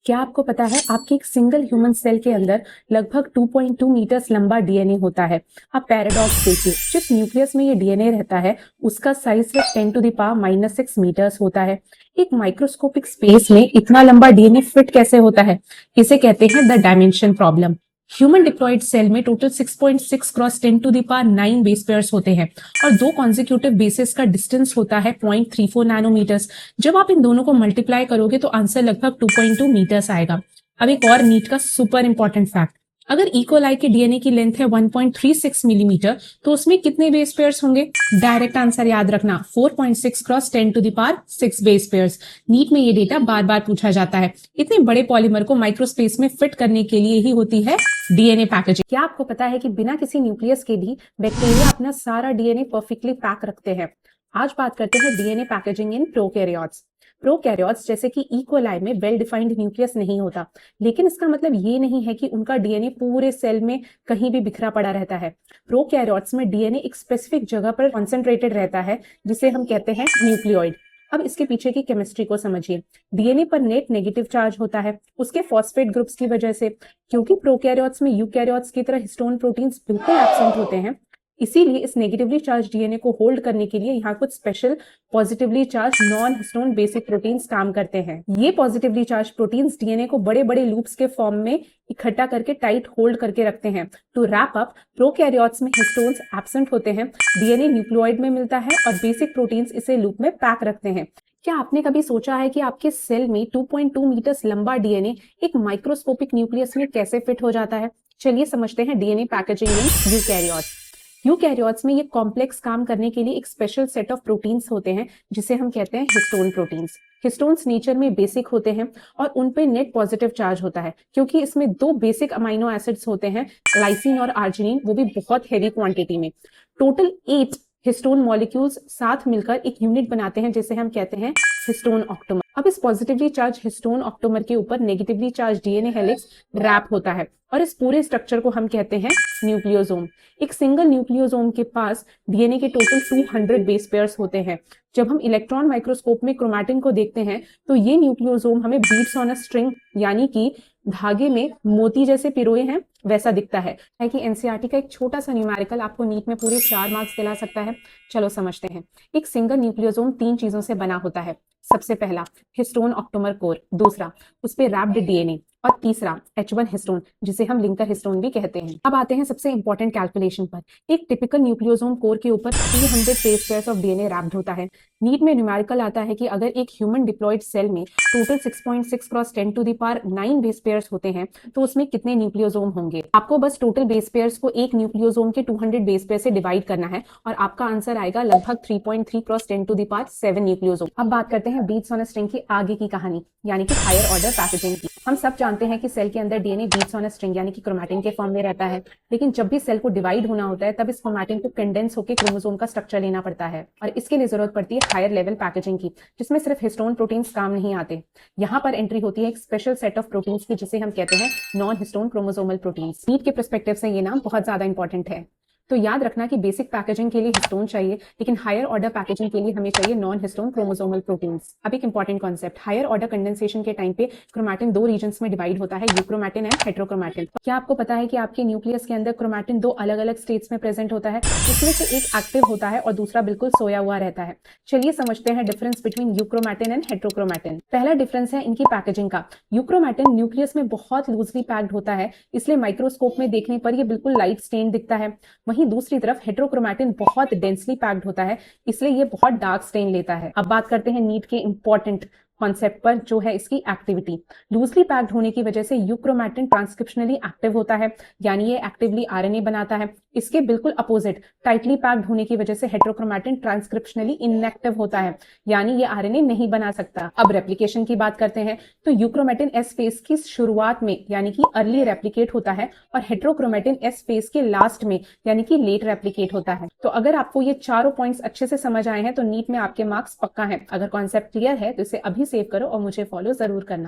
क्या आपको पता है आपके एक सिंगल ह्यूमन सेल के अंदर लगभग 2.2 मीटर्स लंबा डीएनए होता है। आप पैराडॉक्स देखिए, जिस न्यूक्लियस में ये डीएनए रहता है उसका साइज सिर्फ 10⁻⁻⁶ मीटर्स होता है। एक माइक्रोस्कोपिक स्पेस में इतना लंबा डीएनए फिट कैसे होता है? इसे कहते हैं the dimension problem. Human diploid cell में टोटल 6.6 क्रॉस 10⁹ बेस पेयर्स होते हैं और दो कॉन्जिक्यूटिव बेसिस का डिस्टेंस होता है 0.34 नैनोमीटर्स। जब आप इन दोनों को मल्टीप्लाई करोगे तो आंसर लगभग 2.2 मीटर्स आएगा। अब एक और नीट का सुपर इंपॉर्टेंट फैक्ट, अगर इकोलाई के डीएनए की लेंथ है 1.36 मिलीमीटर तो उसमें कितने बेस पेयर्स होंगे? डायरेक्ट आंसर याद रखना, 4.6 क्रॉस 10⁶ बेस पेयर्स। नीट में ये डेटा बार बार पूछा जाता है। इतने बड़े पॉलीमर को माइक्रोस्पेस में फिट करने के लिए ही होती है डीएनए पैकेजिंग। क्या आपको पता है कि बिना किसी न्यूक्लियस के भी बैक्टीरिया अपना सारा डीएनए परफेक्टली पैक रखते हैं? आज बात करते हैं DNA packaging in prokaryotes. Prokaryotes जैसे कि इकोलाई में वेल डिफाइंड न्यूक्लियस नहीं होता, लेकिन इसका मतलब ये नहीं है कि उनका डीएनए पूरे सेल में कहीं भी बिखरा पड़ा रहता है। प्रोकैरियोट्स में डीएनए एक स्पेसिफिक जगह पर कॉन्सेंट्रेटेड रहता है, जिसे हम कहते हैं न्यूक्लियोइड। अब इसके पीछे की केमिस्ट्री को समझिए। डीएनए पर नेट नेगेटिव चार्ज होता है उसके फॉस्फेट ग्रुप्स की वजह से। क्योंकि प्रोकैरियोट्स में यूकैरियोट्स की तरह हिस्टोन प्रोटीन्स बिल्कुल एब्सेंट होते हैं, इसीलिए इस नेगेटिवली चार्ज डीएनए को होल्ड करने के लिए यहाँ कुछ special positively charge non histone basic proteins काम करते हैं। ये पॉजिटिवली चार्ज प्रोटीन्स डीएनए को बड़े बड़े लूप्स के फॉर्म में इकट्ठा करके टाइट होल्ड करके रखते हैं। टू रैप अप, प्रोकैरियोट्स में हिस्टोन्स एब्सेंट होते हैं, डीएनए न्यूक्लियोइड में मिलता है और बेसिक प्रोटीन्स इसे लूप में पैक रखते हैं। क्या आपने कभी सोचा है कि आपके सेल में 2.2 मीटर्स लंबा डीएनए एक माइक्रोस्कोपिक न्यूक्लियस में कैसे फिट हो जाता है? चलिए समझते हैं DNA packaging in eukaryotes. Eukaryotes में ये कॉम्प्लेक्स काम करने के लिए एक स्पेशल सेट ऑफ प्रोटीन्स होते हैं जिसे हम कहते हैं हिस्टोन प्रोटीन्स। हिस्टोन्स नेचर में बेसिक होते हैं और उन पे नेट पॉजिटिव चार्ज होता है, क्योंकि इसमें दो बेसिक अमाइनो एसिड्स होते हैं, लाइसिन और आर्जिनिन, वो भी बहुत हेवी क्वांटिटी में। टोटल 8 हिस्टोन मॉलिक्यूल्स साथ मिलकर एक यूनिट बनाते हैं जिसे हम कहते हैं हिस्टोन ऑक्टोमर। अब इस पॉजिटिवली चार्ज हिस्टोन ऑक्टोमर के ऊपर negatively charge DNA helix wrap होता है और इस पूरे स्ट्रक्चर को हम कहते हैं न्यूक्लियोसोम। एक सिंगल न्यूक्लियोसोम के पास डीएनए के टोटल 200 बेस पेयर्स होते हैं। जब हम इलेक्ट्रॉन माइक्रोस्कोप में क्रोमैटिन को देखते हैं तो ये न्यूक्लियोसोम हमें बीड्स ऑन अ स्ट्रिंग यानी कि धागे में मोती जैसे पिरोए हैं वैसा दिखता है। कि एनसीईआरटी का एक छोटा सा न्यूमेरिकल आपको नीट में पूरे 4 मार्क्स दिला सकता है। चलो समझते हैं। एक सिंगल न्यूक्लियोसोम 3 चीजों से बना होता है। सबसे पहला हिस्टोन ऑक्टोमर कोर, दूसरा उस पे रैप्ड डीएनए और तीसरा H1 हिस्टोन जिसे हम लिंकर हिस्टोन भी कहते हैं। अब आते हैं सबसे इंपॉर्टेंट कैलकुलेशन पर। एक टिपिकल न्यूक्लियोसोम कोर के ऊपर 300 base pairs of DNA wrapped होता है। नीट में न्यूमेरिकल आता है कि अगर एक ह्यूमन डिप्लॉयड सेल में टोटल 6.6 क्रॉस 10⁹ बेस पेयर्स होते हैं तो उसमें कितने न्यूक्लियोसोम होंगे? आपको बस टोटल बेस पेयर्स को एक न्यूक्लियोसोम के 200 बेस पेयर से डिवाइड करना है और आपका आंसर आएगा लगभग 3.3 क्रॉस 10⁻7 न्यूक्लियोसोम। अब बात करते हैं बीट्स ऑन अ स्ट्रिंग की आगे की कहानी, यानी कि हायर ऑर्डर पैकेजिंग की। हम सब जानते हैं कि सेल के अंदर DNA beads on a string यानी कि क्रोमैटिन के फॉर्म में रहता है, लेकिन जब भी सेल को डिवाइड होना होता है तब इस क्रोमैटिन को कंडेंस होकर क्रोमोसोम का स्ट्रक्चर लेना पड़ता है और इसके लिए जरूरत पड़ती है हायर लेवल पैकेजिंग की, जिसमें सिर्फ हिस्टोन प्रोटीन्स काम नहीं आते। यहाँ पर एंट्री होती है एक स्पेशल सेट ऑफ प्रोटीन्स की जिसे हम कहते हैं non histone chromosomal proteins. NEET के पर्सपेक्टिव से ये नाम बहुत ज्यादा इंपॉर्टेंट है। तो याद रखना कि बेसिक पैकेजिंग के लिए हिस्टोन चाहिए, लेकिन हायर ऑर्डर पैकेजिंग के लिए हमें चाहिए नॉन हिस्टोन क्रोमोसोमल प्रोटीन्स। अब एक important concept, higher order condensation के टाइम पे क्रोमैटिन 2 रीजन्स में डिवाइड होता है, यूक्रोमैटिन एंड हेट्रोक्रोमैटिन। क्या आपको पता है कि आपके न्यूक्लियस के अंदर क्रोमैटिन 2 अलग अलग स्टेट्स में प्रेजेंट होता है? इसमें से एक एक्टिव होता है और दूसरा बिल्कुल सोया हुआ रहता है। चलिए समझते हैं difference between euchromatin and heterochromatin. पहला डिफरेंस है इनकी पैकेजिंग का। यूक्रोमैटिन न्यूक्लियस में बहुत लूजली पैक्ड होता है, इसलिए माइक्रोस्कोप में देखने पर यह बिल्कुल लाइट स्टेन दिखता है। वहीं दूसरी तरफ हेट्रोक्रोमैटिन बहुत डेंसली पैक्ड होता है, इसलिए ये बहुत डार्क स्टेन लेता है। अब बात करते हैं नीट के इंपॉर्टेंट कॉन्सेप्ट पर, जो है इसकी एक्टिविटी। लूजली पैक्ड होने की वजह से यूक्रोमैटिन ट्रांसक्रिप्शनली एक्टिव होता है, यानी ये एक्टिवली आरएनए बनाता है। इसके बिल्कुल अपोजिट, टाइटली पैक्ड होने की वजह से हेट्रोक्रोमैटिन ट्रांसक्रिप्शनली इनएक्टिव होता है, यानी ये आरएनए नहीं बना सकता। अब रेप्लिकेशन की बात करते हैं तो यूक्रोमैटिन एस फेज की शुरुआत में यानी कि अर्ली रेप्लिकेट होता है और हेट्रोक्रोमैटिन एस फेज के लास्ट में यानी कि लेट रेप्लिकेट होता है। तो अगर आपको ये चारों पॉइंट्स अच्छे से समझ आए हैं तो नीट में आपके मार्क्स पक्का है। अगर कॉन्सेप्ट क्लियर है तो इसे अभी सेव करो और मुझे फॉलो जरूर करना।